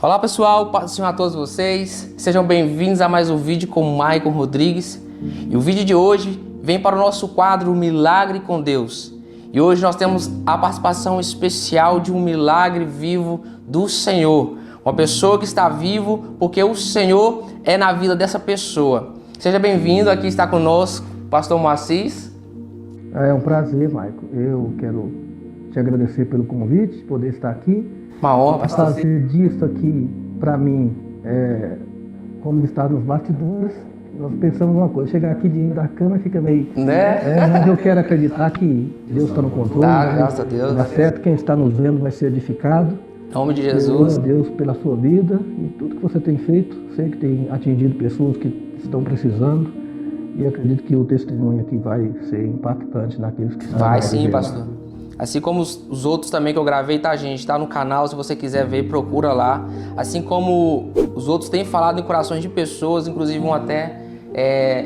Olá pessoal, paz do Senhor a todos vocês, sejam bem-vindos a mais um vídeo com o Maicon Rodrigues. E o vídeo de hoje vem para o nosso quadro Milagre com Deus. E hoje nós temos a participação especial de um milagre vivo do Senhor. Uma pessoa que está vivo porque o Senhor é na vida dessa pessoa. Seja bem-vindo, aqui está conosco o pastor Moacir. É um prazer, Maicon. Eu quero te agradecer pelo convite, poder estar aqui. Uma honra, pastor. Fazer disso aqui, para mim, como estar nos bastidores, nós pensamos uma coisa, chegar aqui diante da cama fica meio... mas eu quero acreditar que Deus está no controle. Graças a Deus. Dá certo, quem está nos vendo vai ser edificado. Em nome de Jesus. Glória a Deus pela sua vida e tudo que você tem feito. Sei que tem atingido pessoas que estão precisando e acredito que o testemunho aqui vai ser impactante naqueles que estão... Vai sim, pastor. Assim como os outros também que eu gravei, tá, gente? Tá no canal, se você quiser ver, procura lá. Assim como os outros têm falado em corações de pessoas, inclusive um até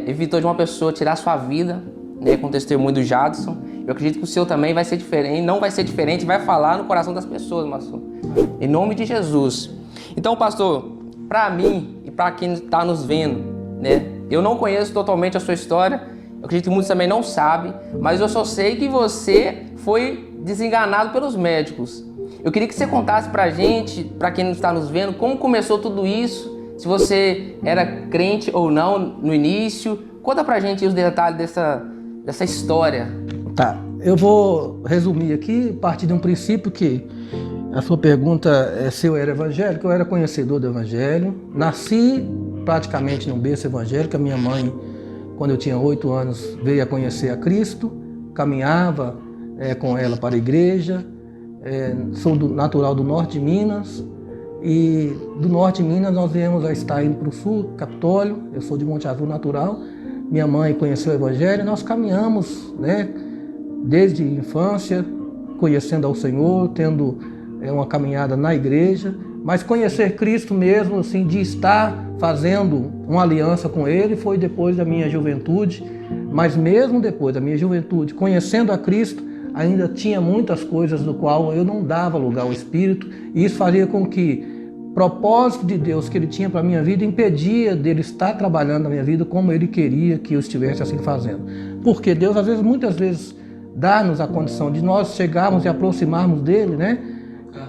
evitou de uma pessoa tirar sua vida, né, com o testemunho do Jadson. Eu acredito que o seu também vai ser diferente, não vai ser diferente, vai falar no coração das pessoas, pastor. Em nome de Jesus. Então, pastor, para mim e para quem está nos vendo, né, eu não conheço totalmente a sua história, eu acredito que muitos também não sabem, mas eu só sei que você foi desenganado pelos médicos. Eu queria que você contasse pra gente, pra quem não está nos vendo, como começou tudo isso, se você era crente ou não no início. Conta pra gente os detalhes dessa história. Tá, eu vou resumir aqui, a partir de um princípio que a sua pergunta é se eu era evangélico. Eu era conhecedor do evangelho, nasci praticamente num berço evangélico. A minha mãe, quando eu tinha 8 anos, veio a conhecer a Cristo, caminhava com ela para a igreja. Sou natural do norte de Minas, e do norte de Minas nós viemos a estar indo para o sul, Capitólio. Eu sou de Monte Azul natural. Minha mãe conheceu o evangelho, nós caminhamos, né, desde a infância, conhecendo ao Senhor, tendo uma caminhada na igreja, mas conhecer Cristo mesmo, assim, de estar fazendo uma aliança com Ele, foi depois da minha juventude. Mas mesmo depois da minha juventude, conhecendo a Cristo, ainda tinha muitas coisas do qual eu não dava lugar ao Espírito, e isso fazia com que o propósito de Deus que Ele tinha para a minha vida impedia dele estar trabalhando na minha vida como Ele queria que eu estivesse assim fazendo. Porque Deus, muitas vezes, dá-nos a condição de nós chegarmos e aproximarmos dEle, né?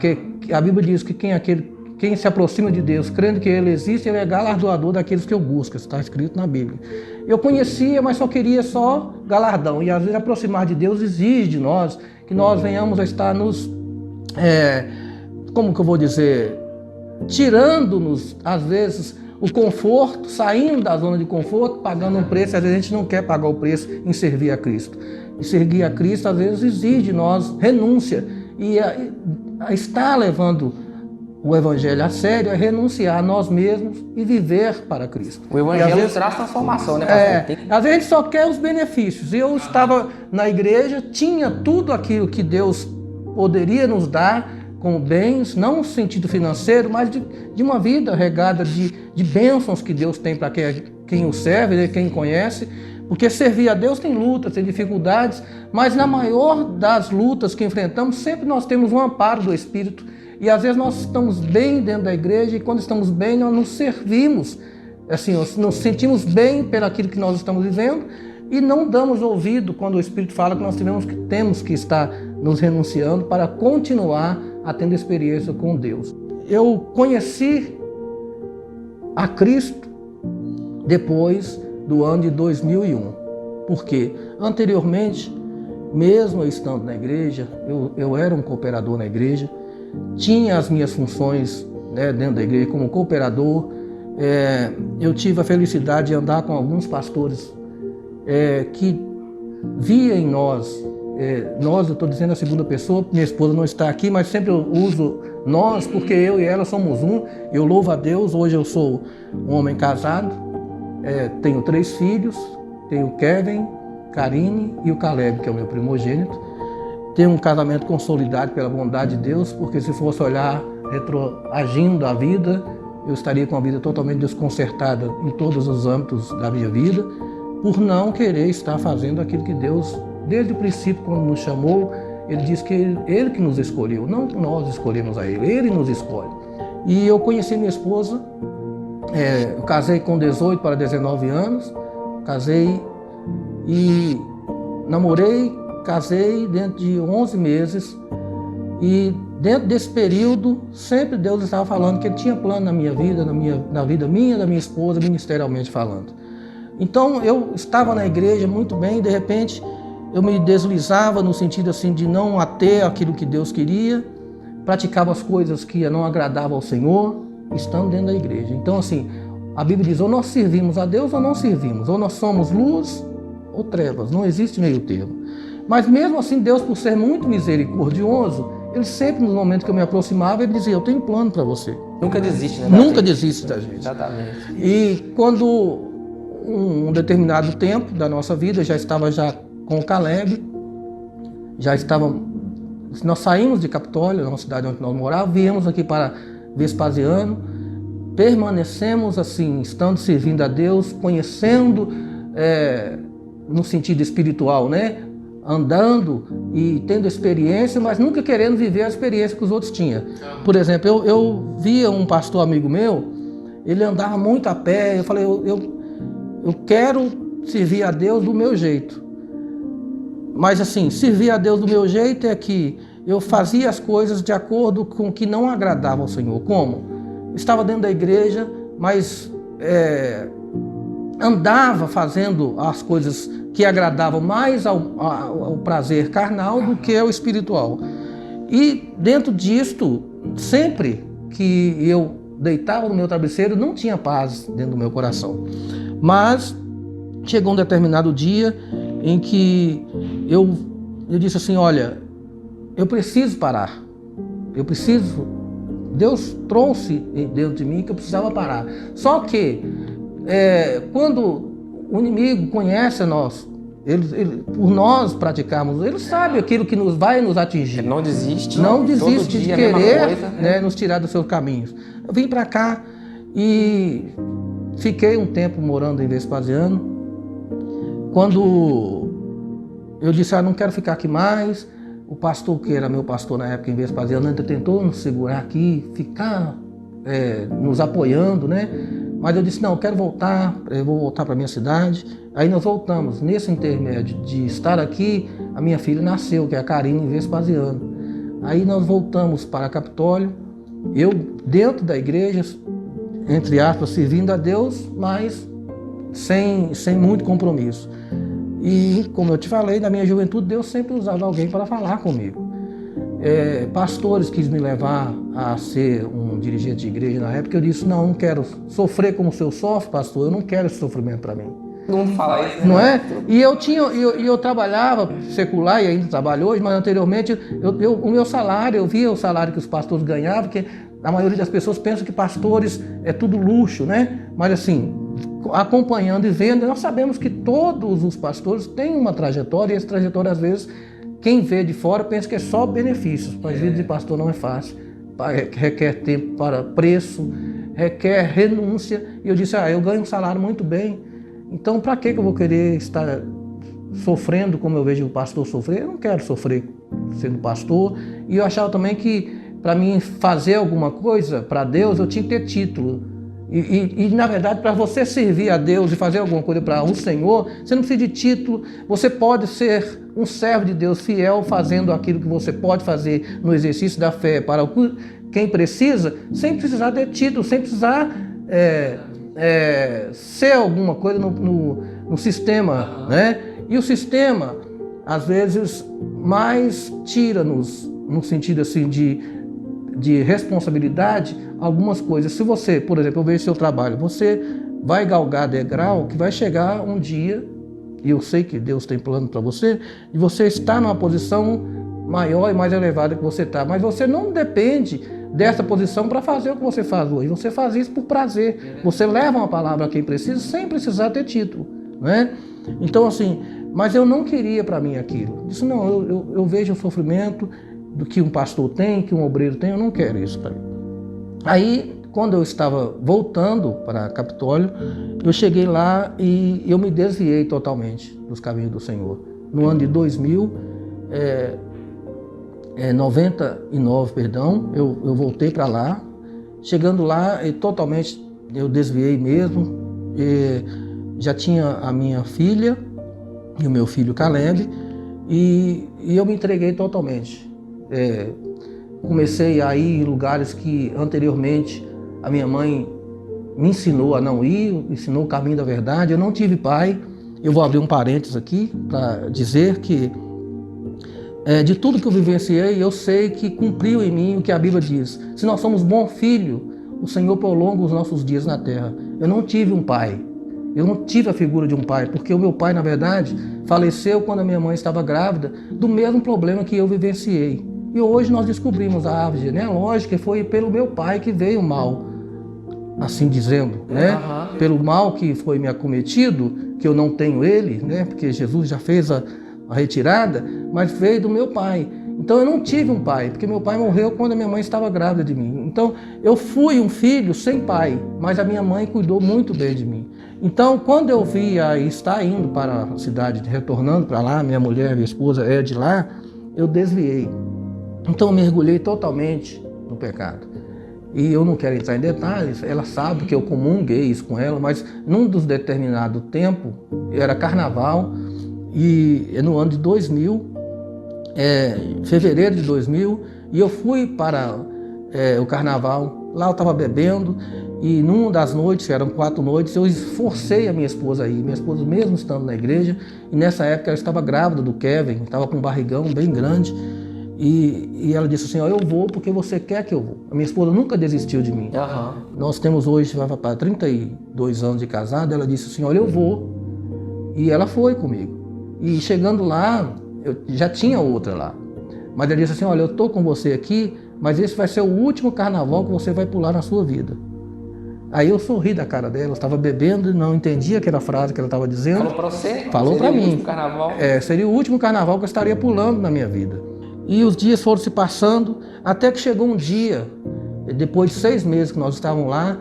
Que a Bíblia diz que quem se aproxima de Deus, crendo que Ele existe, Ele é galardoador daqueles que o buscam. Isso está escrito na Bíblia. Eu conhecia, mas só queria galardão. E às vezes aproximar de Deus exige de nós que nós venhamos a estar como que eu vou dizer, tirando-nos, às vezes, o conforto, saindo da zona de conforto, pagando um preço. Às vezes a gente não quer pagar o preço em servir a Cristo. E servir a Cristo, às vezes, exige de nós renúncia. E a estar levando o evangelho a sério é renunciar a nós mesmos e viver para Cristo. O evangelho traz transformação, né, pastor? Às vezes a gente só quer os benefícios. Eu estava na igreja, tinha tudo aquilo que Deus poderia nos dar como bens, não no sentido financeiro, mas de uma vida regada de bênçãos que Deus tem para quem o serve, né, quem conhece. Porque servir a Deus tem lutas, tem dificuldades, mas na maior das lutas que enfrentamos, sempre nós temos um amparo do Espírito. E às vezes nós estamos bem dentro da igreja, e quando estamos bem nós nos servimos, assim, nos sentimos bem pelo aquilo que nós estamos vivendo, e não damos ouvido quando o Espírito fala que nós temos que estar nos renunciando para continuar a tendo experiência com Deus. Eu conheci a Cristo depois do ano de 2001, porque anteriormente, mesmo eu estando na igreja, eu era um cooperador na igreja, tinha as minhas funções, né, dentro da igreja como cooperador. Eu tive a felicidade de andar com alguns pastores que via em nós, eu estou dizendo a segunda pessoa, minha esposa não está aqui, mas sempre eu uso nós, porque eu e ela somos um. Eu louvo a Deus, hoje eu sou um homem casado, tenho 3 filhos, tenho o Kevin, Karine e o Caleb, que é o meu primogênito. Tenho um casamento consolidado pela bondade de Deus, porque se fosse olhar retroagindo a vida, eu estaria com a vida totalmente desconcertada em todos os âmbitos da minha vida, por não querer estar fazendo aquilo que Deus, desde o princípio, quando nos chamou, Ele diz que Ele que nos escolheu, não nós escolhemos a Ele nos escolhe. E eu conheci minha esposa, eu casei com 18 para 19 anos, casei e namorei, casei dentro de 11 meses. E dentro desse período, sempre Deus estava falando que Ele tinha plano na minha vida, na vida minha, da minha esposa, ministerialmente falando. Então eu estava na igreja muito bem, de repente eu me deslizava no sentido assim de não ater aquilo que Deus queria, praticava as coisas que não agradavam ao Senhor, estando dentro da igreja. Então assim, a Bíblia diz, ou nós servimos a Deus ou não servimos, ou nós somos luz ou trevas, não existe meio termo. Mas mesmo assim, Deus, por ser muito misericordioso, Ele sempre, nos momentos que eu me aproximava, Ele dizia, eu tenho um plano para você. Nunca desiste, né? Nunca desiste da gente. Exatamente. E quando um determinado tempo da nossa vida, já estava com o Caleb, nós saímos de Capitólio, na cidade onde nós morávamos, viemos aqui para Vespasiano, permanecemos assim, estando servindo a Deus, conhecendo no sentido espiritual, né? Andando e tendo experiência, mas nunca querendo viver a experiência que os outros tinham. Por exemplo, eu via um pastor amigo meu, ele andava muito a pé, eu falei, eu quero servir a Deus do meu jeito. Mas assim, servir a Deus do meu jeito é que eu fazia as coisas de acordo com o que não agradava ao Senhor. Como? Estava dentro da igreja, mas andava fazendo as coisas que agradavam mais ao prazer carnal do que ao espiritual. E dentro disto, sempre que eu deitava no meu travesseiro, não tinha paz dentro do meu coração. Mas chegou um determinado dia em que eu disse assim, olha, eu preciso parar. Deus trouxe dentro de mim que eu precisava parar. Só que quando o inimigo conhece a nós, por nós praticarmos, ele sabe aquilo que vai nos atingir. Ele não desiste. Não desiste de querer coisa, né? Nos tirar dos seus caminhos. Eu vim para cá e fiquei um tempo morando em Vespasiano. Quando eu disse, não quero ficar aqui mais, o pastor, que era meu pastor na época em Vespasiano, ainda tentou nos segurar aqui, ficar nos apoiando, né? Mas eu disse, não, eu quero voltar, eu vou voltar para a minha cidade. Aí nós voltamos. Nesse intermédio de estar aqui, a minha filha nasceu, que é a Karine, em Vespasiano. Aí nós voltamos para Capitólio, eu dentro da igreja, entre aspas, servindo a Deus, mas sem muito compromisso. E, como eu te falei, na minha juventude, Deus sempre usava alguém para falar comigo. Pastores quis me levar a ser um dirigente de igreja na época. Eu disse, não quero sofrer como o senhor sofre, pastor, eu não quero esse sofrimento para mim. Não fala isso, né? Não é? E eu trabalhava secular, e ainda trabalho hoje, mas anteriormente o meu salário, eu via o salário que os pastores ganhavam, porque a maioria das pessoas pensa que pastores é tudo luxo, né? Mas assim, acompanhando e vendo, nós sabemos que todos os pastores têm uma trajetória, e essa trajetória às vezes quem vê de fora pensa que é só benefícios, mas a vida de pastor não é fácil, requer tempo para preço, requer renúncia. E eu disse, eu ganho um salário muito bem, então para que eu vou querer estar sofrendo como eu vejo o pastor sofrer? Eu não quero sofrer sendo pastor. E eu achava também que para mim fazer alguma coisa para Deus eu tinha que ter título. E na verdade, para você servir a Deus e fazer alguma coisa para o Senhor, você não precisa de título. Você pode ser um servo de Deus fiel, fazendo aquilo que você pode fazer no exercício da fé para quem precisa, sem precisar de título, sem precisar ser alguma coisa no sistema, né? E o sistema, às vezes, mais tira-nos, no sentido assim de responsabilidade, algumas coisas. Se você, por exemplo, eu vejo seu trabalho, você vai galgar degrau que vai chegar um dia, e eu sei que Deus tem plano para você, e você está numa posição maior e mais elevada que você está, mas você não depende dessa posição para fazer o que você faz hoje. Você faz isso por prazer. Você leva uma palavra a quem precisa sem precisar ter título, né? Então assim, mas eu não queria para mim aquilo. Disse, não, eu vejo o sofrimento do que um pastor tem, que um obreiro tem, eu não quero isso para mim. Aí, quando eu estava voltando para Capitólio, eu cheguei lá e eu me desviei totalmente dos caminhos do Senhor. No ano de 99, eu voltei para lá, Chegando lá, totalmente eu desviei mesmo. Já tinha a minha filha e o meu filho Caleb, e eu me entreguei totalmente. Comecei a ir em lugares que anteriormente a minha mãe me ensinou a não ir, ensinou o caminho da verdade. Eu não tive pai. Eu vou abrir um parênteses aqui para dizer que de tudo que eu vivenciei, eu sei que cumpriu em mim o que a Bíblia diz. Se nós somos bom filho, o Senhor prolonga os nossos dias na terra. Eu não tive um pai. Eu não tive a figura de um pai, porque o meu pai, na verdade, faleceu quando a minha mãe estava grávida, do mesmo problema que eu vivenciei. E hoje nós descobrimos a árvore genealógica, e foi pelo meu pai que veio o mal, assim dizendo, né? Pelo mal que foi me acometido, que eu não tenho ele, né? Porque Jesus já fez a retirada, mas veio do meu pai. Então eu não tive um pai, porque meu pai morreu quando a minha mãe estava grávida de mim. Então eu fui um filho sem pai, mas a minha mãe cuidou muito bem de mim. Então quando eu via estar indo para a cidade, retornando para lá, minha mulher, minha esposa é de lá, eu desviei. Então eu mergulhei totalmente no pecado. E eu não quero entrar em detalhes, ela sabe que eu comunguei isso com ela, mas num dos determinado tempo, era carnaval, e no ano de 2000, fevereiro de 2000, e eu fui para o carnaval. Lá eu estava bebendo, e numa das noites, eram 4 noites, eu forcei a minha esposa a ir. Minha esposa mesmo estando na igreja, e nessa época ela estava grávida do Kevin, estava com um barrigão bem grande, e ela disse assim, eu vou porque você quer que eu vou. A minha esposa nunca desistiu de mim. Nós temos hoje, vai para 32 anos de casado, ela disse assim, olha, eu vou. E ela foi comigo. E chegando lá, eu já tinha outra lá. Mas ela disse assim, olha, eu estou com você aqui, mas esse vai ser o último carnaval que você vai pular na sua vida. Aí eu sorri da cara dela, eu estava bebendo e não entendia aquela frase que ela estava dizendo. Falou para você? Falou para mim. Seria o último carnaval? Seria o último carnaval que eu estaria pulando na minha vida. E os dias foram se passando, até que chegou um dia, depois de 6 meses que nós estávamos lá,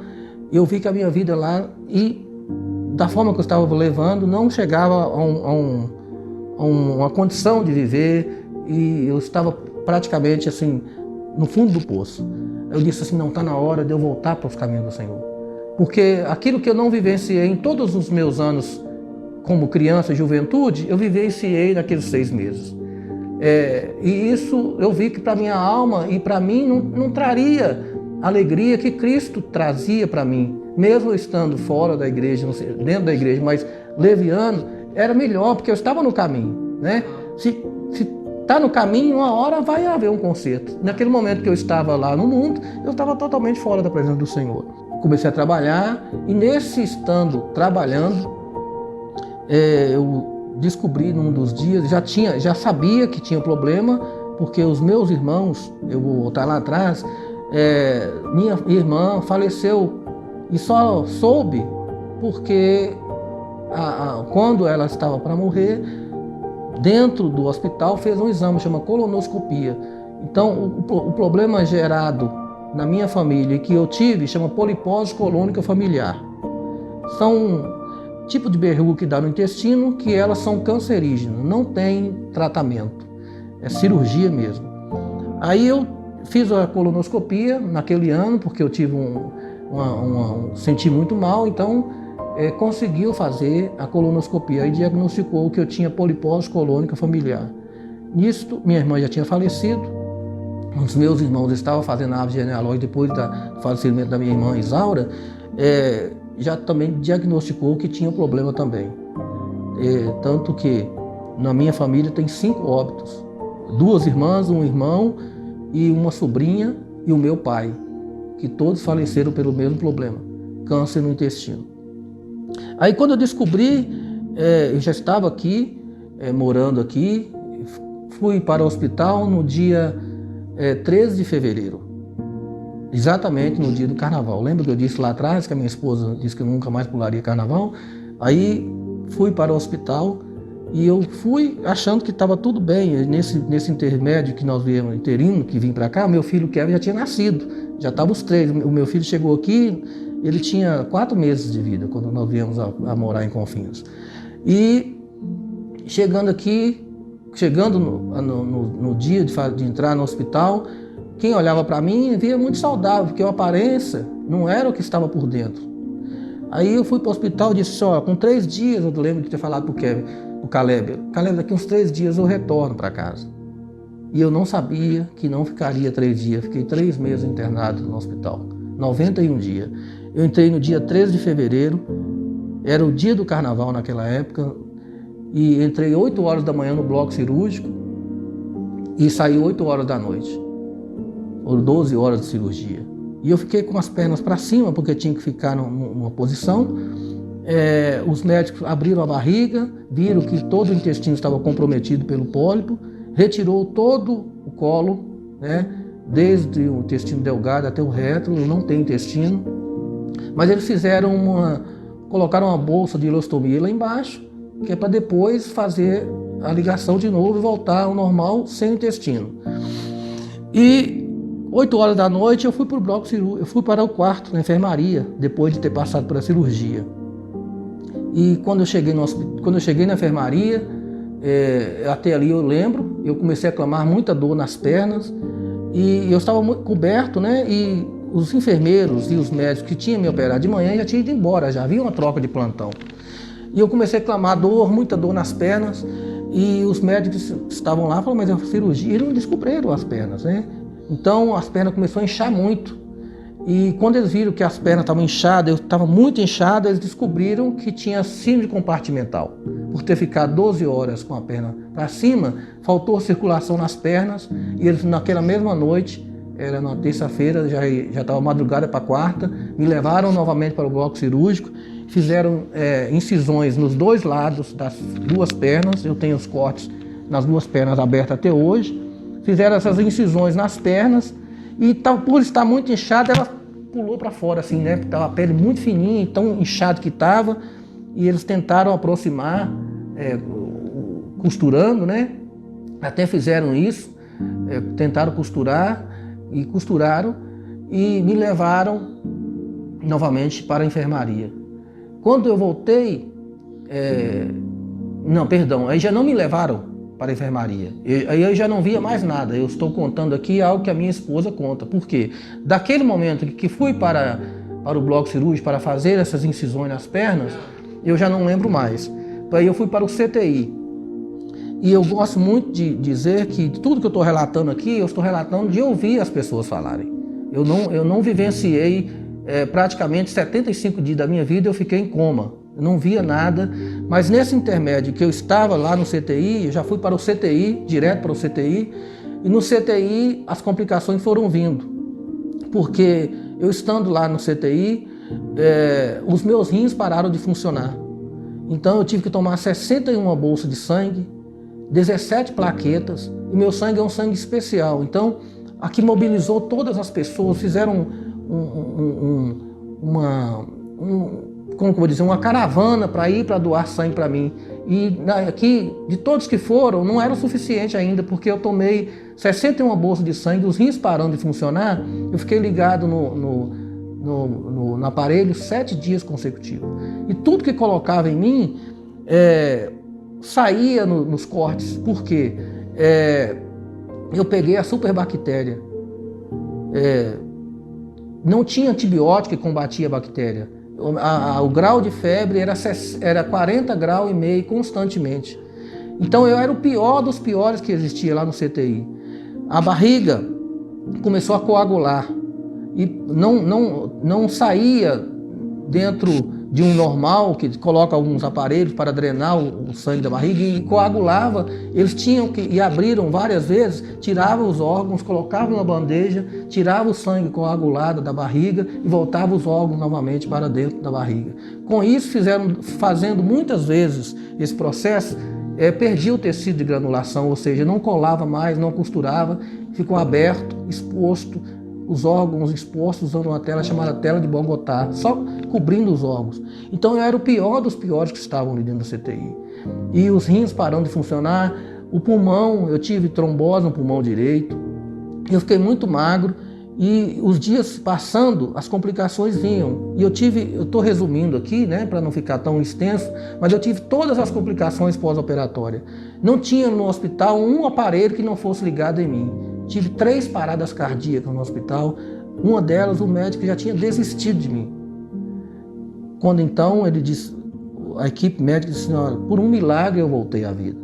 eu vi que a minha vida lá, e da forma que eu estava levando, não chegava a uma condição de viver, e eu estava praticamente assim, no fundo do poço. Eu disse assim, não, está na hora de eu voltar para os caminhos do Senhor. Porque aquilo que eu não vivenciei em todos os meus anos como criança e juventude, eu vivenciei naqueles 6 meses. E isso eu vi que para minha alma e para mim não traria a alegria que Cristo trazia para mim. Mesmo eu estando fora da igreja, dentro da igreja, mas leviano, era melhor, porque eu estava no caminho, né? Se está no caminho, uma hora vai haver um conserto. Naquele momento que eu estava lá no mundo, eu estava totalmente fora da presença do Senhor. Comecei a trabalhar, e nesse estando trabalhando, eu descobri num dos dias, já sabia que tinha problema, porque os meus irmãos, eu vou voltar lá atrás, minha irmã faleceu, e só soube porque quando ela estava para morrer, dentro do hospital fez um exame, chama colonoscopia. Então o problema gerado na minha família que eu tive chama polipose colônica familiar. São tipo de verruga que dá no intestino, que elas são cancerígenas, não tem tratamento, é cirurgia mesmo. Aí eu fiz a colonoscopia naquele ano, porque eu tive senti muito mal, então conseguiu fazer a colonoscopia e diagnosticou que eu tinha polipose colônica familiar. Nisso, minha irmã já tinha falecido, os meus irmãos estavam fazendo a árvore genealógica depois do falecimento da minha irmã Isaura, já também diagnosticou que tinha problema também. Tanto que na minha família tem 5 óbitos. 2 irmãs, um irmão e uma sobrinha e o meu pai, que todos faleceram pelo mesmo problema, câncer no intestino. Aí quando eu descobri, eu já estava aqui, morando aqui, fui para o hospital no dia 13 de fevereiro. Exatamente no dia do carnaval. Lembra que eu disse lá atrás que a minha esposa disse que eu nunca mais pularia carnaval? Aí fui para o hospital e eu fui achando que estava tudo bem. Nesse intermédio que nós viemos, interino, que vim para cá, meu filho Kevin já tinha nascido. Já estavam os 3. O meu filho chegou aqui, ele tinha 4 meses de vida quando nós viemos a morar em Confins. E chegando aqui, no dia de entrar no hospital, quem olhava para mim via muito saudável, porque a aparência não era o que estava por dentro. Aí eu fui para o hospital e disse, ó, com 3 dias, eu lembro de ter falado para o Caleb, daqui uns 3 dias eu retorno para casa. E eu não sabia que não ficaria 3 dias, fiquei 3 meses internado no hospital, 91 dias. Eu entrei no dia 13 de fevereiro, era o dia do carnaval naquela época, e entrei 8 horas da manhã no bloco cirúrgico e saí 8 horas da noite, ou 12 horas de cirurgia. E eu fiquei com as pernas para cima, porque tinha que ficar numa posição. Os médicos abriram a barriga, viram que todo o intestino estava comprometido pelo pólipo, retirou todo o colo, né, desde o intestino delgado até o reto, não tem intestino. Mas eles colocaram uma bolsa de ileostomia lá embaixo, que é para depois fazer a ligação de novo e voltar ao normal sem intestino. E 8 horas da noite eu fui para o bloco cirúrgico, eu fui para o quarto, na enfermaria, depois de ter passado por a cirurgia. E quando eu cheguei na enfermaria, até ali eu lembro, eu comecei a clamar muita dor nas pernas, e eu estava muito coberto, né? E os enfermeiros e os médicos que tinham me operado de manhã já tinham ido embora, já havia uma troca de plantão. E eu comecei a clamar muita dor nas pernas, e os médicos estavam lá, falaram, mas é uma cirurgia, eles não descobriram as pernas, né? Então as pernas começaram a inchar muito. E quando eles viram que as pernas estavam inchadas, eu estava muito inchado, eles descobriram que tinha síndrome compartimental. Por ter ficado 12 horas com a perna para cima, faltou circulação nas pernas, e eles naquela mesma noite, era na terça-feira, já estava madrugada para quarta, me levaram novamente para o bloco cirúrgico, fizeram incisões nos 2 lados das 2 pernas, eu tenho os cortes nas 2 pernas abertas até hoje, fizeram essas incisões nas pernas, e por estar muito inchada, ela pulou para fora, assim, né? Porque estava a pele muito fininha, tão inchado que estava, e eles tentaram aproximar, costurando, né? Até fizeram isso, tentaram costurar, e costuraram, e me levaram novamente para a enfermaria. Quando eu voltei, aí já não me levaram para a enfermaria. Aí eu já não via mais nada. Eu estou contando aqui algo que a minha esposa conta. Por quê? Daquele momento que fui para o bloco cirúrgico para fazer essas incisões nas pernas, eu já não lembro mais. Aí eu fui para o CTI. E eu gosto muito de dizer que tudo que eu estou relatando aqui, eu estou relatando de ouvir as pessoas falarem. Eu não vivenciei praticamente 75 dias da minha vida, eu fiquei em coma. Eu não via nada, mas nesse intermédio que eu estava lá no CTI, eu já fui para o CTI, direto para o CTI, e no CTI as complicações foram vindo, porque eu estando lá no CTI, os meus rins pararam de funcionar. Então eu tive que tomar 61 bolsas de sangue, 17 plaquetas, e meu sangue é um sangue especial. Então aqui mobilizou todas as pessoas, fizeram como que eu vou dizer, uma caravana para ir para doar sangue para mim. E aqui, de todos que foram, não era o suficiente ainda, porque eu tomei 61 bolsas de sangue, os rins parando de funcionar, eu fiquei ligado no aparelho 7 dias consecutivos. E tudo que colocava em mim saía nos cortes. Por quê? Eu peguei a superbactéria. Não tinha antibiótico que combatia a bactéria. O grau de febre era 40 graus e meio constantemente. Então eu era o pior dos piores que existia lá no CTI. A barriga começou a coagular e não saía dentro de um normal, que coloca alguns aparelhos para drenar o sangue da barriga, e coagulava. Eles tinham que, e abriram várias vezes, tiravam os órgãos, colocavam na bandeja, tiravam o sangue coagulado da barriga e voltavam os órgãos novamente para dentro da barriga. Com isso, fazendo muitas vezes esse processo, perdia o tecido de granulação, ou seja, não colava mais, não costurava, ficou aberto, exposto, os órgãos expostos usando uma tela chamada tela de Bogotá, só cobrindo os órgãos. Então eu era o pior dos piores que estavam ali dentro do CTI. E os rins parando de funcionar, o pulmão, eu tive trombose no pulmão direito, eu fiquei muito magro, e os dias passando, as complicações vinham. E eu estou resumindo aqui, né, para não ficar tão extenso, mas eu tive todas as complicações pós-operatórias. Não tinha no hospital um aparelho que não fosse ligado em mim. tive 3 paradas cardíacas no hospital. Uma delas, o médico já tinha desistido de mim. Quando então ele disse, a equipe médica disse, olha, por um milagre eu voltei à vida.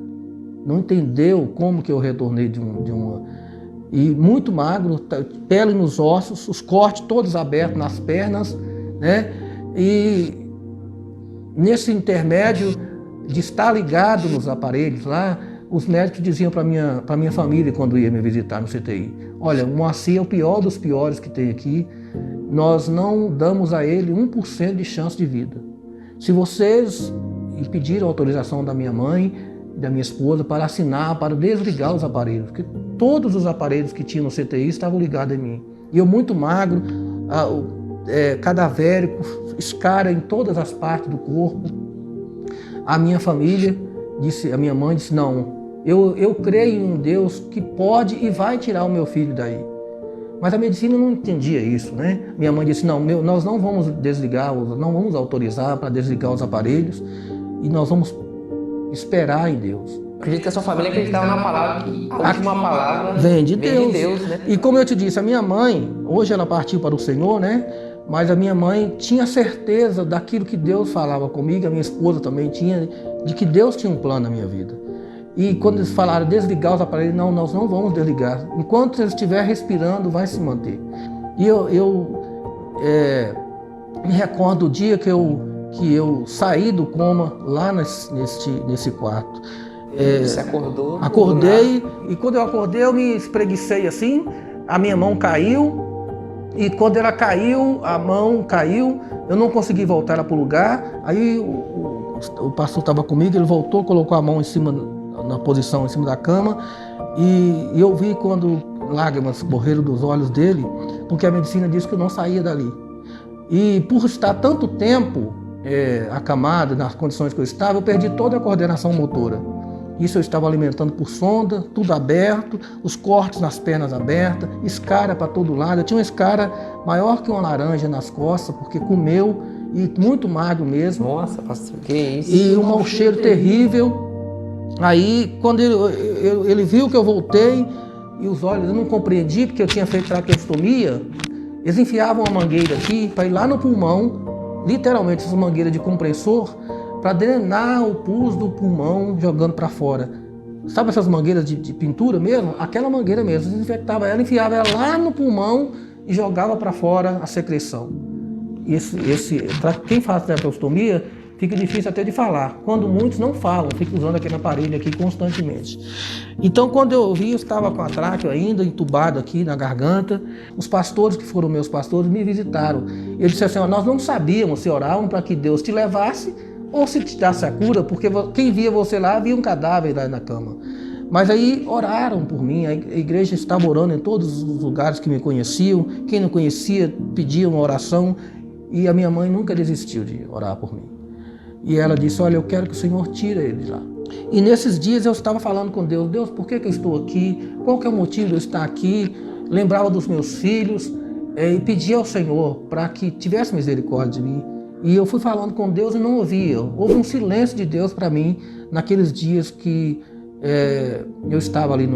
Não entendeu como que eu retornei de uma... E muito magro, pele nos ossos, os cortes todos abertos nas pernas, né? E nesse intermédio de estar ligado nos aparelhos lá, os médicos diziam para minha família quando ia me visitar no CTI, olha, o Moacir é o pior dos piores que tem aqui, nós não damos a ele 1% de chance de vida. Se vocês pediram autorização da minha mãe e da minha esposa para assinar, para desligar os aparelhos, porque todos os aparelhos que tinham no CTI estavam ligados em mim. E eu muito magro, cadavérico, escara em todas as partes do corpo. A minha família disse, a minha mãe disse, não, eu creio em um Deus que pode e vai tirar o meu filho daí. Mas a medicina não entendia isso, né? Minha mãe disse, não, nós não vamos desligar, não vamos autorizar para desligar os aparelhos e nós vamos esperar em Deus. Acredito que a sua família acreditava na palavra, que a última palavra vem de Deus, né? E como eu te disse, a minha mãe, hoje ela partiu para o Senhor, né? Mas a minha mãe tinha certeza daquilo que Deus falava comigo, a minha esposa também tinha, de que Deus tinha um plano na minha vida. E quando eles falaram desligar os aparelhos, não, nós não vamos desligar. Enquanto ele estiver respirando, vai se manter. E eu me recordo do dia que eu saí do coma lá nesse quarto. Você acordou? Acordei, e quando eu acordei eu me espreguicei assim, a minha mão caiu, e quando ela caiu, a mão caiu, eu não consegui voltar ela para o lugar. Aí o pastor estava comigo, ele voltou, colocou a mão em cima, na posição em cima da cama, e eu vi quando lágrimas correram dos olhos dele, porque a medicina disse que eu não saía dali. E por estar tanto tempo acamado nas condições que eu estava, eu perdi toda a coordenação motora. Isso eu estava alimentando por sonda, tudo aberto, os cortes nas pernas abertas, escara para todo lado. Eu tinha uma escara maior que uma laranja nas costas, porque comeu, e muito magro mesmo. Nossa, pastor, que isso? E um mau cheiro terrível. Aí, quando ele viu que eu voltei, e os olhos, eu não compreendi, porque eu tinha feito traqueostomia, eles enfiavam uma mangueira aqui para ir lá no pulmão, literalmente essa mangueira de compressor, para drenar o pus do pulmão jogando para fora. Sabe essas mangueiras de pintura mesmo? Aquela mangueira mesmo, desinfectava ela, enfiava ela lá no pulmão e jogava para fora a secreção. Para quem faz traqueostomia, fica difícil até de falar. Quando muitos não falam, ficam usando aquele aparelho aqui constantemente. Então, quando eu vi, eu estava com a tráqueo ainda, entubado aqui na garganta. Os pastores, que foram meus pastores, me visitaram. Eles disseram assim, nós não sabíamos se oravam para que Deus te levasse ou se te desse a cura, porque quem via você lá, via um cadáver lá na cama. Mas aí oraram por mim, a igreja estava orando em todos os lugares que me conheciam, quem não conhecia pedia uma oração, e a minha mãe nunca desistiu de orar por mim. E ela disse, olha, eu quero que o Senhor tire ele de lá. E nesses dias eu estava falando com Deus, Deus, por que eu estou aqui? Qual que é o motivo de eu estar aqui? Lembrava dos meus filhos e pedia ao Senhor para que tivesse misericórdia de mim. E eu fui falando com Deus e não ouvia. Houve um silêncio de Deus para mim naqueles dias que eu estava ali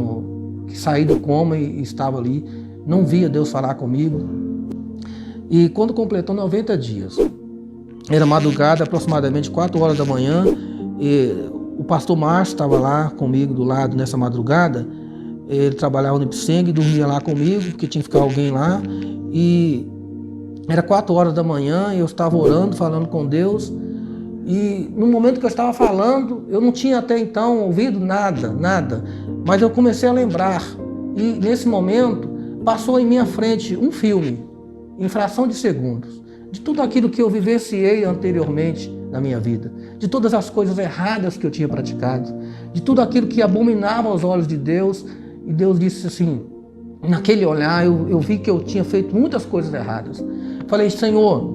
que saí do coma e estava ali. Não via Deus falar comigo. E quando completou 90 dias, era madrugada, aproximadamente 4 horas da manhã, e o pastor Márcio estava lá comigo do lado nessa madrugada. Ele trabalhava no Ipseng, dormia lá comigo, porque tinha que ficar alguém lá. E era 4 horas da manhã, eu estava orando, falando com Deus, e no momento que eu estava falando, eu não tinha até então ouvido nada, mas eu comecei a lembrar, e nesse momento passou em minha frente um filme, em fração de segundos, de tudo aquilo que eu vivenciei anteriormente na minha vida, de todas as coisas erradas que eu tinha praticado, de tudo aquilo que abominava aos olhos de Deus, e Deus disse assim, naquele olhar eu vi que eu tinha feito muitas coisas erradas. Falei, Senhor,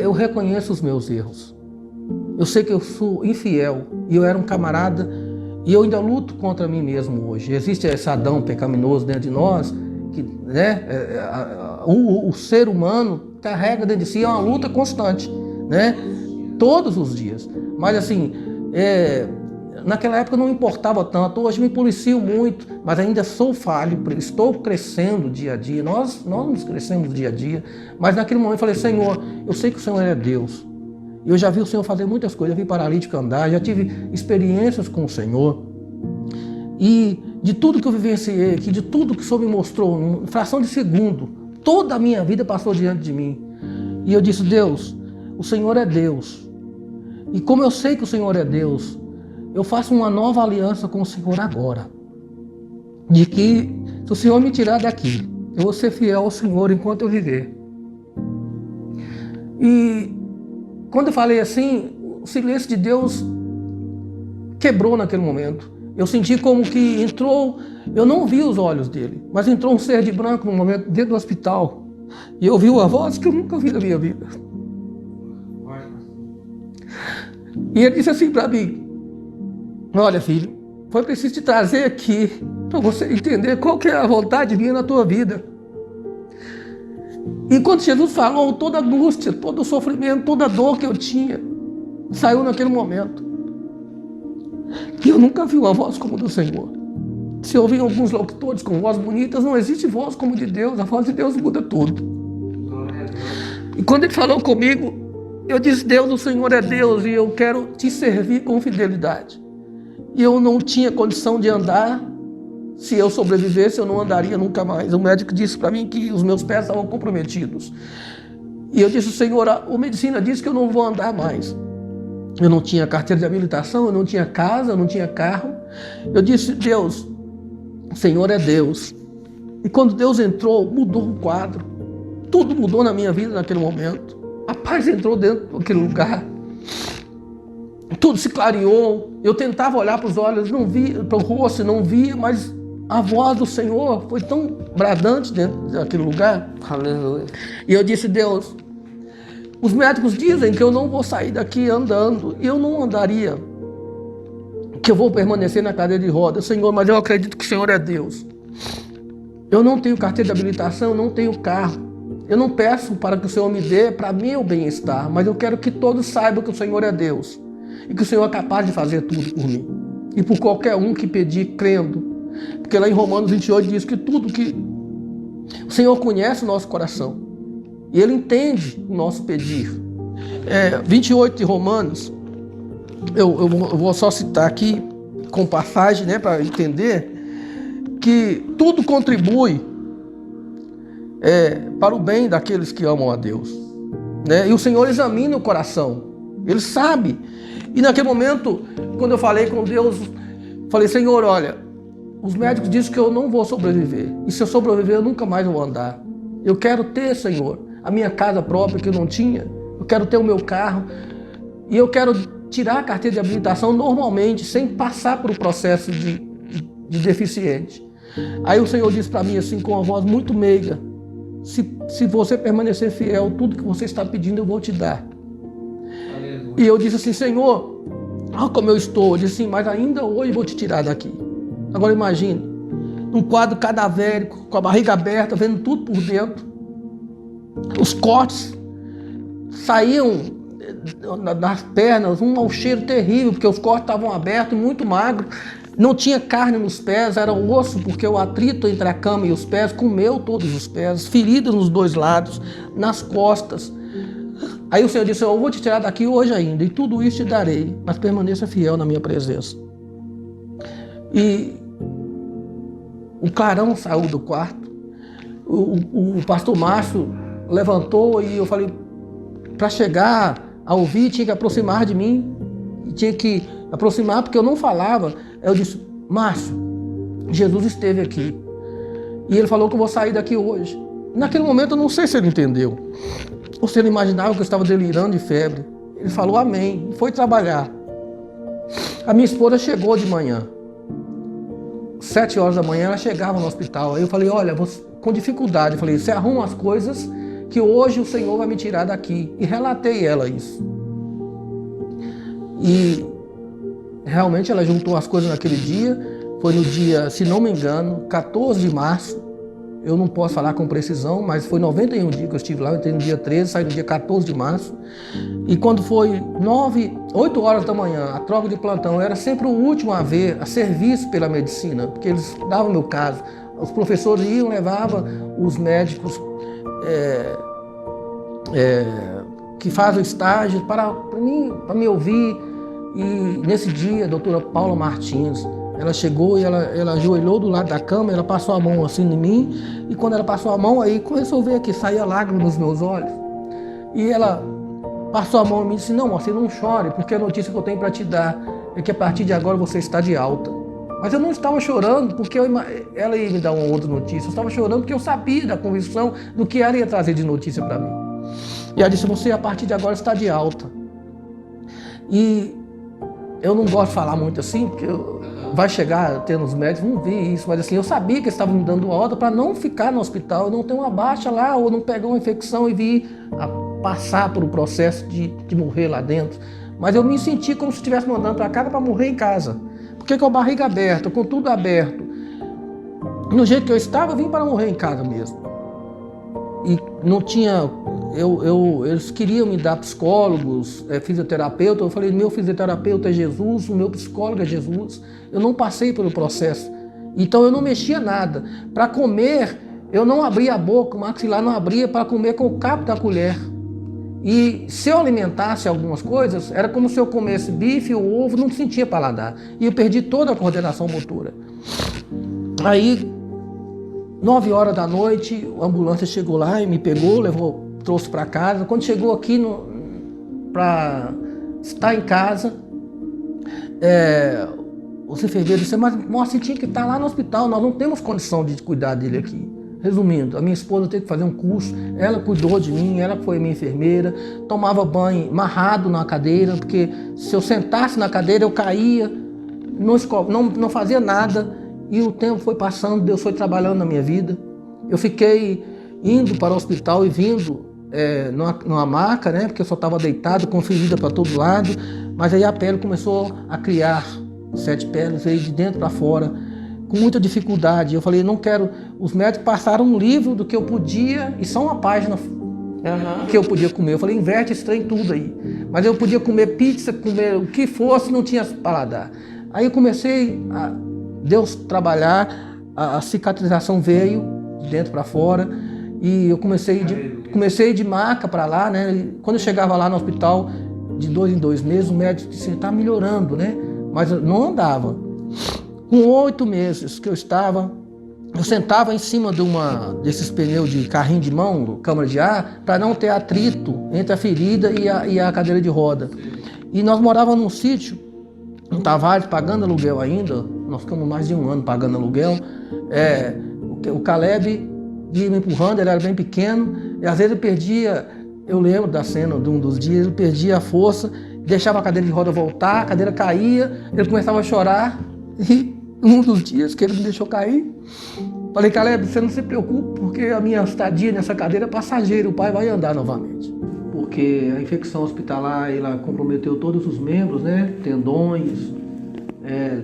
eu reconheço os meus erros. Eu sei que eu sou infiel e eu era um camarada e eu ainda luto contra mim mesmo hoje. Existe esse Adão pecaminoso dentro de nós, que, né, o ser humano carrega dentro de si, é uma luta constante, né, todos os dias. Mas assim, naquela época não importava tanto, hoje me policio muito, mas ainda sou falho, estou crescendo dia a dia, nós nos crescemos dia a dia, mas naquele momento eu falei, Senhor, eu sei que o Senhor é Deus, eu já vi o Senhor fazer muitas coisas, já vi paralítico andar, já tive experiências com o Senhor, e de tudo que eu vivenciei aqui, de tudo que o Senhor me mostrou, em fração de segundo, toda a minha vida passou diante de mim, e eu disse, Deus, o Senhor é Deus, e como eu sei que o Senhor é Deus, eu faço uma nova aliança com o Senhor agora. De que, se o Senhor me tirar daqui, eu vou ser fiel ao Senhor enquanto eu viver. E quando eu falei assim, o silêncio de Deus quebrou naquele momento. Eu senti como que entrou, eu não vi os olhos dele, mas entrou um ser de branco no momento dentro do hospital. E eu ouvi uma voz que eu nunca ouvi na minha vida. E ele disse assim para mim, olha filho, foi preciso te trazer aqui para você entender qual que é a vontade minha na tua vida. E quando Jesus falou, toda a angústia, todo o sofrimento, toda a dor que eu tinha, saiu naquele momento. E eu nunca vi uma voz como a do Senhor. Se eu ouvi alguns locutores com vozes bonitas, não existe voz como a de Deus, a voz de Deus muda tudo. E quando ele falou comigo, eu disse, Deus, o Senhor é Deus e eu quero te servir com fidelidade. E eu não tinha condição de andar. Se eu sobrevivesse, eu não andaria nunca mais. O médico disse para mim que os meus pés estavam comprometidos. E eu disse, Senhor, a medicina disse que eu não vou andar mais. Eu não tinha carteira de habilitação, eu não tinha casa, eu não tinha carro. Eu disse, Deus, o Senhor é Deus. E quando Deus entrou, mudou o quadro. Tudo mudou na minha vida naquele momento. A paz entrou dentro daquele lugar. Tudo se clareou. Eu tentava olhar para os olhos, não via, para o rosto, não via, mas a voz do Senhor foi tão bradante dentro daquele lugar. Aleluia. E eu disse, Deus, os médicos dizem que eu não vou sair daqui andando. E eu não andaria, que eu vou permanecer na cadeira de rodas. Senhor, mas eu acredito que o Senhor é Deus. Eu não tenho carteira de habilitação, eu não tenho carro. Eu não peço para que o Senhor me dê para meu bem-estar, mas eu quero que todos saibam que o Senhor é Deus e que o Senhor é capaz de fazer tudo por mim e por qualquer um que pedir crendo. Porque lá em Romanos 28 diz que tudo que o Senhor conhece o nosso coração e Ele entende o nosso pedir. 28 de Romanos, eu vou só citar aqui com passagem, né, para entender que tudo contribui para o bem daqueles que amam a Deus, né? E o Senhor examina o coração, Ele sabe. E naquele momento, quando eu falei com Deus, falei, Senhor, olha, os médicos dizem que eu não vou sobreviver, e se eu sobreviver eu nunca mais vou andar. Eu quero ter, Senhor, a minha casa própria que eu não tinha, eu quero ter o meu carro, e eu quero tirar a carteira de habilitação normalmente, sem passar por um processo de deficiente. Aí o Senhor disse para mim assim, com uma voz muito meiga, se você permanecer fiel, tudo que você está pedindo eu vou te dar. Aleluia. E eu disse assim, Senhor, olha como eu estou. Eu disse assim, mas ainda hoje vou te tirar daqui. Agora imagine, um quadro cadavérico, com a barriga aberta, vendo tudo por dentro. Os cortes saíam nas pernas, um mau cheiro terrível, porque os cortes estavam abertos, muito magros. Não tinha carne nos pés, era osso, porque o atrito entre a cama e os pés comeu todos os pés, feridas nos dois lados, nas costas. Aí o Senhor disse, eu vou te tirar daqui hoje ainda, e tudo isso te darei, mas permaneça fiel na minha presença. E o clarão saiu do quarto, o pastor Márcio levantou e eu falei, para chegar a ouvir, tinha que aproximar de mim, tinha que aproximar porque eu não falava. Eu disse, Márcio, Jesus esteve aqui e ele falou que eu vou sair daqui hoje. Naquele momento eu não sei se ele entendeu ou se ele imaginava que eu estava delirando de febre. Ele falou amém e foi trabalhar. A minha esposa chegou de manhã, 7 horas da manhã ela chegava no hospital. Aí eu falei, olha, com dificuldade, eu falei, você arruma as coisas que hoje o Senhor vai me tirar daqui. E relatei ela isso. E realmente ela juntou as coisas naquele dia. Foi no dia, se não me engano, 14 de março eu não posso falar com precisão, mas foi 91 dias que eu estive lá. Eu entrei no dia 13, saí no dia 14 de março. E quando foi 8 horas da manhã, a troca de plantão, eu era sempre o último a ver, a serviço pela medicina, porque eles davam o meu caso. Os professores iam, levavam os médicos que fazem estágio para me ouvir. E nesse dia, a doutora Paula Martins, ela chegou e ela ajoelhou do lado da cama, ela passou a mão assim em mim, e quando ela passou a mão, aí começou a ver que saía lágrimas nos meus olhos. E ela passou a mão em mim e disse: não, você não chore, porque a notícia que eu tenho para te dar é que a partir de agora você está de alta. Mas eu não estava chorando porque ela ia me dar uma outra notícia, eu estava chorando porque eu sabia da convicção do que ela ia trazer de notícia para mim. E ela disse: você a partir de agora está de alta. E eu não gosto de falar muito assim, porque vai chegar tendo os médicos, vão ver isso, mas assim, eu sabia que eles estavam me dando ordem para não ficar no hospital, não ter uma baixa lá, ou não pegar uma infecção e vir a passar por um processo de morrer lá dentro. Mas eu me senti como se estivesse mandando para casa para morrer em casa. Porque com a barriga aberta, com tudo aberto, no jeito que eu estava, eu vim para morrer em casa mesmo. E não tinha... eles queriam me dar psicólogos, fisioterapeuta. Eu falei: meu fisioterapeuta é Jesus, o meu psicólogo é Jesus. Eu não passei pelo processo. Então eu não mexia nada. Para comer, eu não abria a boca, o maxilar não abria para comer com o cabo da colher. E se eu alimentasse algumas coisas, era como se eu comesse bife ou ovo, não sentia paladar. E eu perdi toda a coordenação motora. Aí, 9 horas da noite, a ambulância chegou lá e me pegou, trouxe para casa. Quando chegou aqui para estar em casa, os enfermeiros disseram: mas você tinha que estar lá no hospital, nós não temos condição de cuidar dele aqui. Resumindo, a minha esposa teve que fazer um curso, ela cuidou de mim, ela foi minha enfermeira, tomava banho amarrado na cadeira, porque se eu sentasse na cadeira eu caía, não fazia nada. E o tempo foi passando, Deus foi trabalhando na minha vida. Eu fiquei indo para o hospital e vindo numa maca, né? Porque eu só estava deitado, com ferida para todo lado. Mas aí a pele começou a criar 7 peles, veio de dentro para fora, com muita dificuldade. Eu falei: não quero... Os médicos passaram um livro do que eu podia, e só uma página que eu podia comer. Eu falei: inverte esse trem tudo aí. Mas eu podia comer pizza, comer o que fosse, não tinha paladar. Aí eu comecei a Deus trabalhar, a cicatrização veio de dentro para fora, e eu comecei de maca para lá, né? E quando eu chegava lá no hospital, de 2 em 2 meses, o médico disse: está melhorando, né? Mas eu não andava. Com 8 meses que eu sentava em cima desses pneus de carrinho de mão, câmara de ar, para não ter atrito entre a ferida e a cadeira de roda. E nós morávamos num sítio, em Tavares, pagando aluguel ainda. Nós ficamos mais de 1 ano pagando aluguel. O Caleb ia me empurrando, ele era bem pequeno, e às vezes eu lembro da cena de um dos dias, ele perdia a força, deixava a cadeira de roda voltar, a cadeira caía, ele começava a chorar, e um dos dias que ele me deixou cair, falei: Caleb, você não se preocupe, porque a minha estadia nessa cadeira é passageira, o pai vai andar novamente. Porque a infecção hospitalar, ela comprometeu todos os membros, né? Tendões,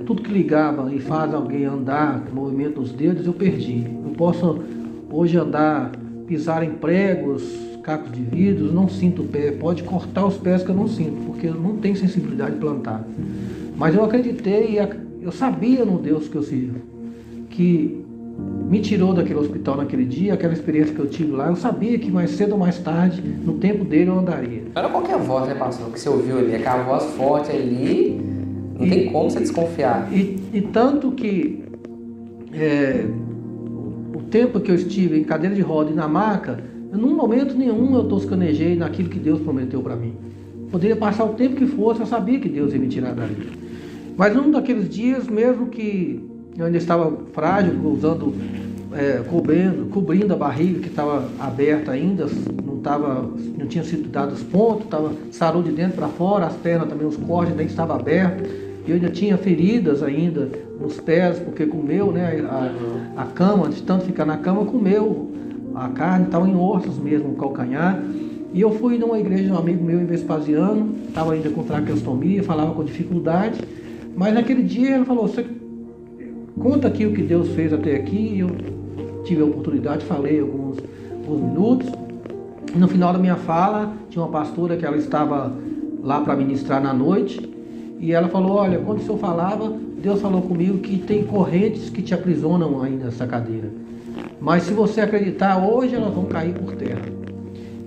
tudo que ligava e faz alguém andar, movimento dos dedos, eu perdi. Eu posso hoje andar, pisar em pregos, cacos de vidro, não sinto o pé. Pode cortar os pés que eu não sinto, porque eu não tenho sensibilidade plantar. Mas eu acreditei e eu sabia no Deus que eu sirvo, que me tirou daquele hospital naquele dia, aquela experiência que eu tive lá. Eu sabia que mais cedo ou mais tarde, no tempo dele, eu andaria. Não era qualquer voz, né, pastor, que você ouviu ali, aquela voz forte ali, não tem como você desconfiar. E tanto que o tempo que eu estive em cadeira de roda e na maca, num momento nenhum eu toscanejei naquilo que Deus prometeu para mim. Poderia passar o tempo que fosse, eu sabia que Deus ia me tirar dali. Mas num daqueles dias, mesmo que eu ainda estava frágil, cobrindo a barriga que estava aberta ainda, não tinha sido dado os pontos, sarou de dentro para fora, as pernas também, os cortes ainda estavam abertos, e eu ainda tinha feridas ainda nos pés, porque comeu, né, a cama, de tanto ficar na cama, comeu a carne, estava em ossos mesmo, o calcanhar. E eu fui numa igreja de um amigo meu em Vespasiano, estava ainda com traqueostomia, falava com dificuldade, mas naquele dia ele falou: você conta aqui o que Deus fez até aqui. E eu tive a oportunidade, falei alguns minutos. E no final da minha fala, tinha uma pastora que ela estava lá para ministrar na noite, e ela falou: olha, quando o senhor falava, Deus falou comigo que tem correntes que te aprisionam aí nessa cadeira, mas se você acreditar, hoje elas vão cair por terra.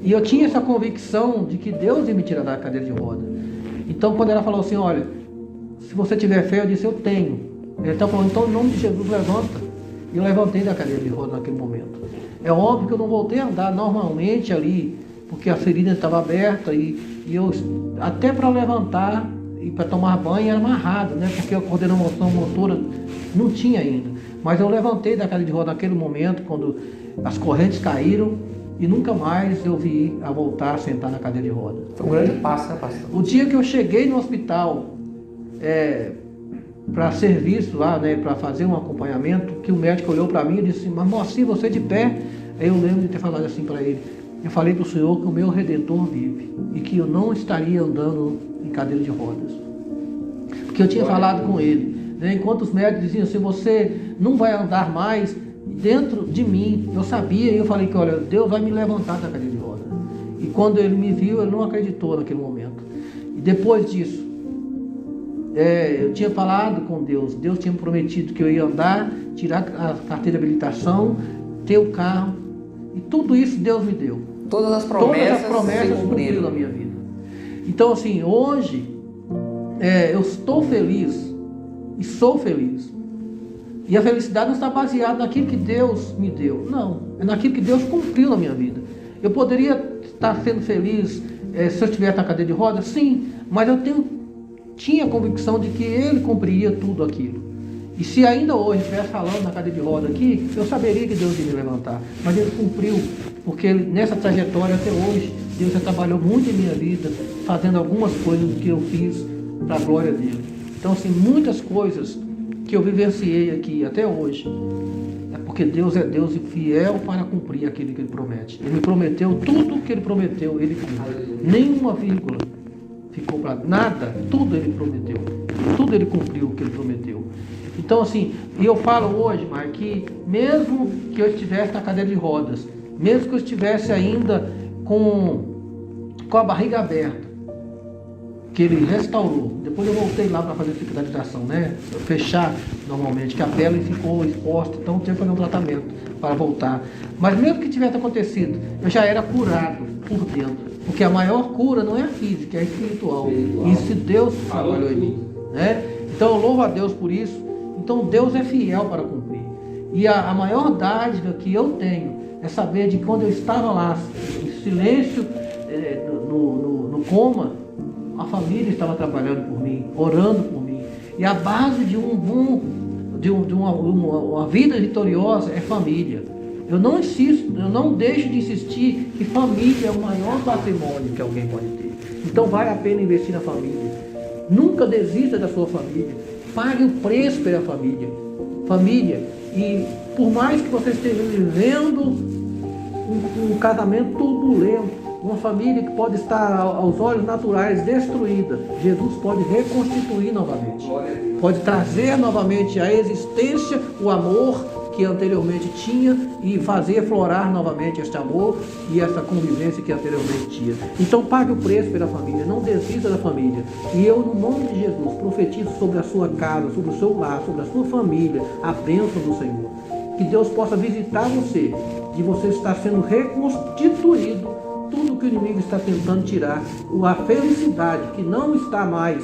E eu tinha essa convicção de que Deus ia me tirar da cadeira de roda. Então quando ela falou assim: olha, se você tiver fé, eu disse: eu tenho. Então falou: então em nome de Jesus, levanta. E eu levantei da cadeira de roda naquele momento. É óbvio que eu não voltei a andar normalmente ali, porque a ferida estava aberta, e eu, até para levantar e para tomar banho, era amarrado, né? Porque a coordenação motora não tinha ainda. Mas eu levantei da cadeira de roda naquele momento, quando as correntes caíram, e nunca mais eu vi a voltar a sentar na cadeira de roda. Foi um grande passo, né, pastor? O dia que eu cheguei no hospital, para serviço lá, né, para fazer um acompanhamento, que o médico olhou para mim e disse: mas Moacir, você de pé? Aí eu lembro de ter falado assim para ele: eu falei para o Senhor que o meu Redentor vive e que eu não estaria andando em cadeira de rodas, porque eu tinha falado com ele, né, enquanto os médicos diziam assim: você não vai andar mais, dentro de mim eu sabia, e eu falei que, olha, Deus vai me levantar da cadeira de rodas. E quando ele me viu, ele não acreditou naquele momento. E depois disso, eu tinha falado com Deus, Deus tinha prometido que eu ia andar, tirar a carteira de habilitação, ter o carro, e tudo isso Deus me deu. Todas as promessas se cumpriram na minha vida. Então assim, hoje eu estou feliz e sou feliz. E a felicidade não está baseada naquilo que Deus me deu, não, é naquilo que Deus cumpriu na minha vida. Eu poderia estar sendo feliz se eu estivesse na cadeira de rodas, sim, mas eu tinha a convicção de que Ele cumpriria tudo aquilo. E se ainda hoje estivesse falando na cadeira de roda aqui, eu saberia que Deus ia me levantar. Mas Ele cumpriu, porque nessa trajetória até hoje, Deus já trabalhou muito em minha vida, fazendo algumas coisas que eu fiz para a glória dEle. Então, assim, muitas coisas que eu vivenciei aqui até hoje, é porque Deus é Deus e fiel para cumprir aquilo que Ele promete. Ele me prometeu tudo o que Ele prometeu, Ele cumpriu. Nenhuma vírgula ficou para nada, tudo Ele prometeu, tudo Ele cumpriu o que Ele prometeu. Então assim, e eu falo hoje, Mar, que mesmo que eu estivesse na cadeira de rodas, mesmo que eu estivesse ainda com a barriga aberta, que Ele restaurou, depois eu voltei lá para fazer cicatrização, né, fechar normalmente, que a pele ficou exposta, então eu tinha que fazer um tratamento para voltar. Mas mesmo que tivesse acontecido, eu já era curado por dentro, porque a maior cura não é a física, é a espiritual. E se Deus trabalhou em mim, né? Então eu louvo a Deus por isso. Então Deus é fiel para cumprir. E a maior dádiva que eu tenho é saber de quando eu estava lá em silêncio, no coma, a família estava trabalhando por mim, orando por mim. E a base de uma vida vitoriosa é família. Eu não insisto, eu não deixo de insistir que família é o maior patrimônio que alguém pode ter. Então vale a pena investir na família. Nunca desista da sua família. Pague o preço pela família. Família. E por mais que você esteja vivendo um casamento turbulento, uma família que pode estar aos olhos naturais destruída, Jesus pode reconstituir novamente. Pode trazer novamente à existência o amor que anteriormente tinha e fazer florar novamente este amor e essa convivência que anteriormente tinha. Então pague o preço pela família, não desista da família. E eu, no nome de Jesus, profetizo sobre a sua casa, sobre o seu lar, sobre a sua família, a bênção do Senhor. Que Deus possa visitar você, de você estar sendo reconstituído, tudo que o inimigo está tentando tirar, a felicidade que não está mais.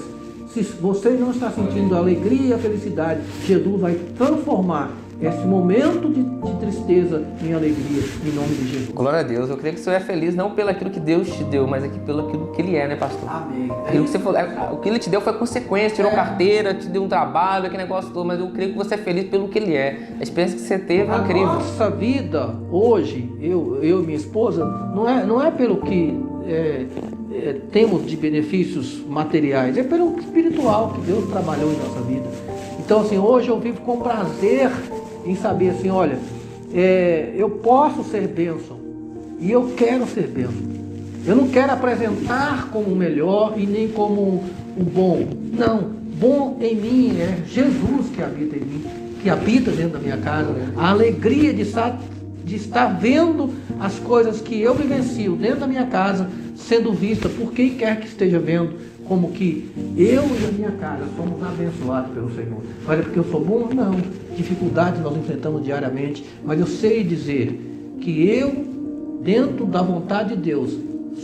Se você não está sentindo a alegria e a felicidade, Jesus vai transformar esse momento de tristeza em alegria, em nome de Jesus. Glória a Deus. Eu creio que o Senhor é feliz não pelo aquilo que Deus te deu, mas aqui pelo aquilo que Ele é, né, pastor? Amém. Aquilo que você falou, o que Ele te deu foi consequência, tirou carteira, te deu um trabalho, aquele negócio todo, mas eu creio que você é feliz pelo que Ele é. A experiência que você teve é incrível. A nossa vida hoje, eu e minha esposa, não é pelo que temos de benefícios materiais, é pelo espiritual que Deus trabalhou em nossa vida. Então assim, hoje eu vivo com prazer em saber assim, olha, eu posso ser bênção e eu quero ser bênção. Eu não quero apresentar como o melhor e nem como o bom. Não, bom em mim é Jesus que habita em mim, que habita dentro da minha casa, a alegria de estar vendo as coisas que eu vivencio dentro da minha casa sendo vista por quem quer que esteja vendo, como que eu e a minha casa somos abençoados pelo Senhor. Mas é porque eu sou bom? Não. Dificuldades nós enfrentamos diariamente, mas eu sei dizer que eu, dentro da vontade de Deus,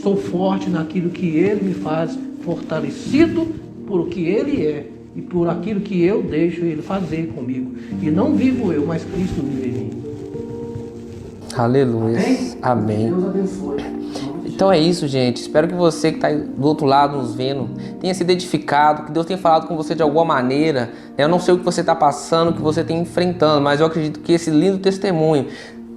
sou forte naquilo que Ele me faz, fortalecido por o que Ele é e por aquilo que eu deixo Ele fazer comigo. E não vivo eu, mas Cristo vive em mim. Aleluia. Amém. Deus abençoe. Então é isso, gente. Espero que você que está do outro lado nos vendo tenha sido edificado, que Deus tenha falado com você de alguma maneira. Eu não sei o que você está passando, o que você está enfrentando, mas eu acredito que esse lindo testemunho,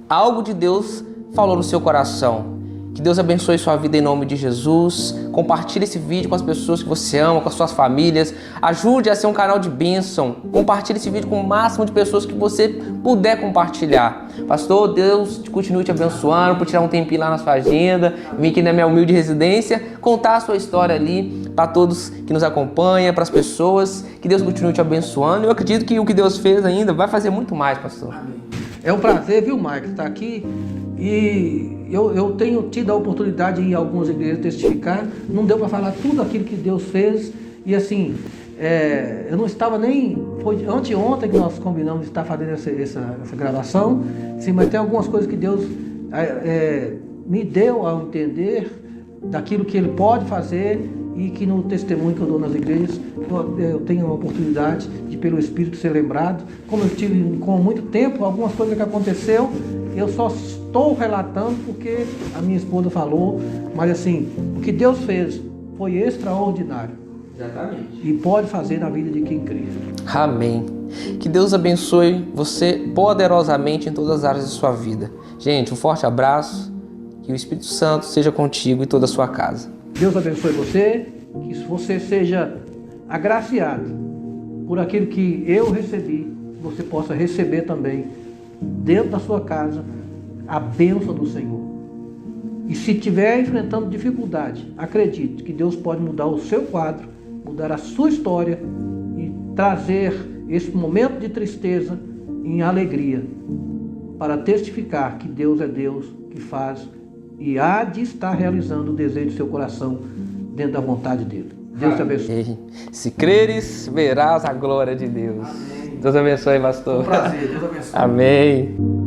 algo de Deus falou no seu coração. Que Deus abençoe sua vida em nome de Jesus. Compartilhe esse vídeo com as pessoas que você ama, com as suas famílias. Ajude a ser um canal de bênção. Compartilhe esse vídeo com o máximo de pessoas que você puder compartilhar. Pastor, Deus continue te abençoando por tirar um tempinho lá na sua agenda, vir aqui na minha humilde residência, contar a sua história ali para todos que nos acompanham, para as pessoas. Que Deus continue te abençoando. Eu acredito que o que Deus fez ainda vai fazer muito mais, pastor. É um prazer, viu, Marcos, estar aqui. E eu tenho tido a oportunidade de ir em algumas igrejas testificar. Não deu para falar tudo aquilo que Deus fez. E assim, eu não estava nem... Foi anteontem que nós combinamos de estar fazendo essa gravação. Sim, mas tem algumas coisas que Deus me deu a entender daquilo que Ele pode fazer e que no testemunho que eu dou nas igrejas eu tenho a oportunidade de, pelo Espírito, ser lembrado. Como eu tive com muito tempo, algumas coisas que aconteceu, eu só estou relatando porque a minha esposa falou, mas assim, o que Deus fez foi extraordinário. Exatamente. E pode fazer na vida de quem crê. Amém. Que Deus abençoe você poderosamente em todas as áreas de sua vida. Gente, um forte abraço. Que o Espírito Santo seja contigo e toda a sua casa. Deus abençoe você, que você seja agraciado por aquilo que eu recebi, você possa receber também dentro da sua casa a bênção do Senhor. E se estiver enfrentando dificuldade, acredite que Deus pode mudar o seu quadro, mudar a sua história e trazer esse momento de tristeza em alegria, para testificar que Deus é Deus que faz e há de estar realizando o desejo do seu coração dentro da vontade dele. Deus te abençoe. Se creres, verás a glória de Deus. Amém. Deus abençoe, pastor. Um prazer, Deus abençoe. Amém.